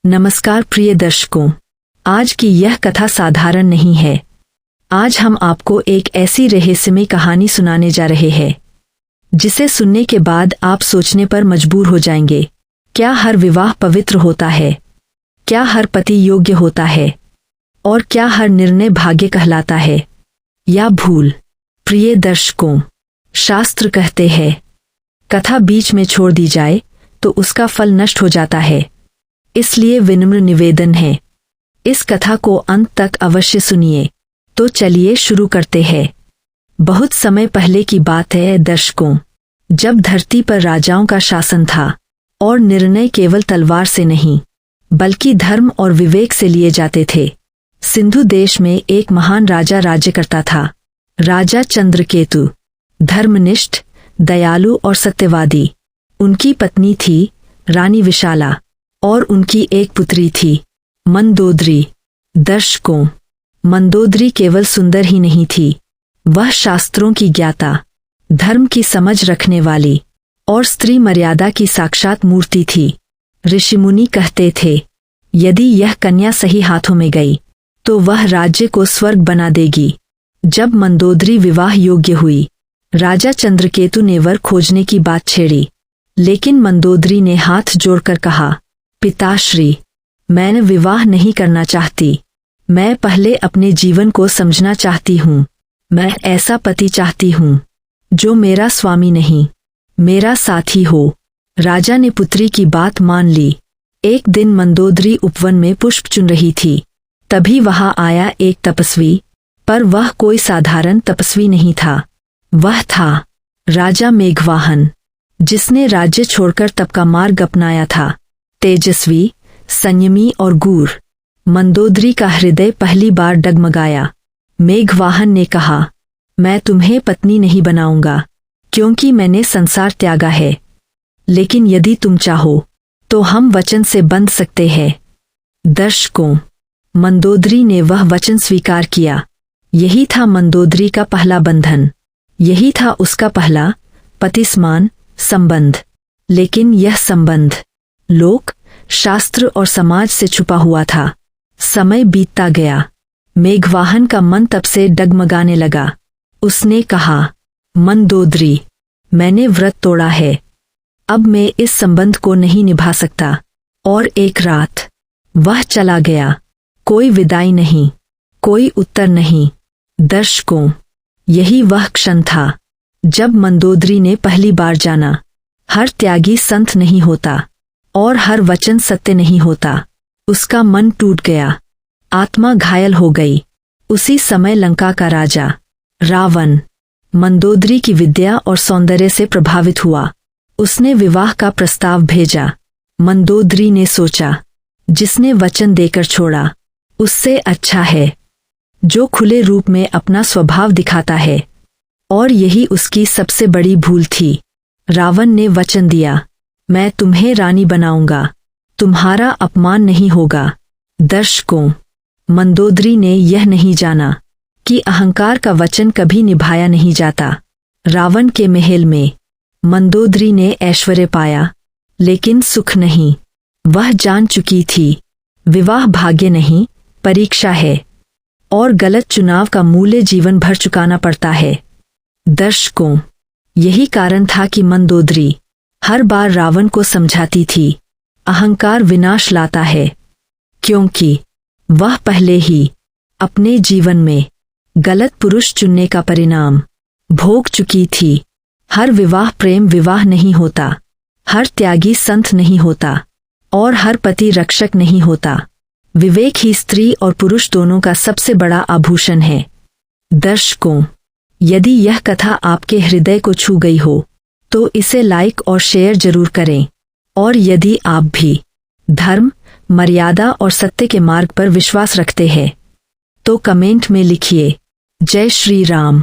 नमस्कार प्रिय दर्शकों, आज की यह कथा साधारण नहीं है। आज हम आपको एक ऐसी रहस्यमय कहानी सुनाने जा रहे हैं जिसे सुनने के बाद आप सोचने पर मजबूर हो जाएंगे। क्या हर विवाह पवित्र होता है? क्या हर पति योग्य होता है? और क्या हर निर्णय भाग्य कहलाता है या भूल? प्रिय दर्शकों, शास्त्र कहते हैं कथा बीच में छोड़ दी जाए तो उसका फल नष्ट हो जाता है। इसलिए विनम्र निवेदन है, इस कथा को अंत तक अवश्य सुनिए। तो चलिए शुरू करते हैं। बहुत समय पहले की बात है दर्शकों, जब धरती पर राजाओं का शासन था और निर्णय केवल तलवार से नहीं बल्कि धर्म और विवेक से लिए जाते थे। सिंधु देश में एक महान राजा राज्य करता था, राजा चंद्रकेतु। धर्मनिष्ठ, दयालु और सत्यवादी। उनकी पत्नी थी रानी विशाला और उनकी एक पुत्री थी मंदोदरी। दर्शकों, मंदोदरी केवल सुंदर ही नहीं थी, वह शास्त्रों की ज्ञाता, धर्म की समझ रखने वाली और स्त्री मर्यादा की साक्षात मूर्ति थी। ऋषिमुनि कहते थे, यदि यह कन्या सही हाथों में गई तो वह राज्य को स्वर्ग बना देगी। जब मंदोदरी विवाह योग्य हुई, राजा चंद्रकेतु ने वर खोजने की बात छेड़ी, लेकिन मंदोदरी ने हाथ जोड़कर कहा, पिताश्री, मैं विवाह नहीं करना चाहती। मैं पहले अपने जीवन को समझना चाहती हूँ। मैं ऐसा पति चाहती हूँ जो मेरा स्वामी नहीं, मेरा साथी हो। राजा ने पुत्री की बात मान ली। एक दिन मंदोदरी उपवन में पुष्प चुन रही थी, तभी वहां आया एक तपस्वी, पर वह कोई साधारण तपस्वी नहीं था। वह था राजा मेघवाहन, जिसने राज्य छोड़कर तप का मार्ग अपनाया था। तेजस्वी, संयमी और गूढ़, मंदोदरी का हृदय पहली बार डगमगाया। मेघवाहन ने कहा, मैं तुम्हें पत्नी नहीं बनाऊंगा क्योंकि मैंने संसार त्यागा है, लेकिन यदि तुम चाहो तो हम वचन से बंध सकते हैं। दर्शकों, मंदोदरी ने वह वचन स्वीकार किया। यही था मंदोदरी का पहला बंधन, यही था उसका पहला पति समान संबंध। लेकिन यह संबंध लोक, शास्त्र और समाज से छुपा हुआ था। समय बीतता गया, मेघवाहन का मन तब से डगमगाने लगा। उसने कहा, मंदोदरी, मैंने व्रत तोड़ा है, अब मैं इस संबंध को नहीं निभा सकता। और एक रात वह चला गया, कोई विदाई नहीं, कोई उत्तर नहीं। दर्शकों, यही वह क्षण था जब मंदोदरी ने पहली बार जाना, हर त्यागी संत नहीं होता और हर वचन सत्य नहीं होता। उसका मन टूट गया, आत्मा घायल हो गई। उसी समय लंका का राजा रावण मंदोदरी की विद्या और सौंदर्य से प्रभावित हुआ। उसने विवाह का प्रस्ताव भेजा। मंदोदरी ने सोचा, जिसने वचन देकर छोड़ा उससे अच्छा है जो खुले रूप में अपना स्वभाव दिखाता है। और यही उसकी सबसे बड़ी भूल थी। रावण ने वचन दिया, मैं तुम्हें रानी बनाऊंगा, तुम्हारा अपमान नहीं होगा। दर्शकों, मंदोदरी ने यह नहीं जाना कि अहंकार का वचन कभी निभाया नहीं जाता। रावण के महल में मंदोदरी ने ऐश्वर्य पाया, लेकिन सुख नहीं। वह जान चुकी थी, विवाह भाग्य नहीं, परीक्षा है, और गलत चुनाव का मूल्य जीवन भर चुकाना पड़ता है। दर्शकों, यही कारण था कि मंदोदरी हर बार रावण को समझाती थी, अहंकार विनाश लाता है, क्योंकि वह पहले ही अपने जीवन में गलत पुरुष चुनने का परिणाम भोग चुकी थी। हर विवाह प्रेम विवाह नहीं होता, हर त्यागी संत नहीं होता और हर पति रक्षक नहीं होता। विवेक ही स्त्री और पुरुष दोनों का सबसे बड़ा आभूषण है। दर्शकों, यदि यह कथा आपके हृदय को छू गई हो तो इसे लाइक और शेयर जरूर करें। और यदि आप भी धर्म, मर्यादा और सत्य के मार्ग पर विश्वास रखते हैं तो कमेंट में लिखिए, जय श्री राम।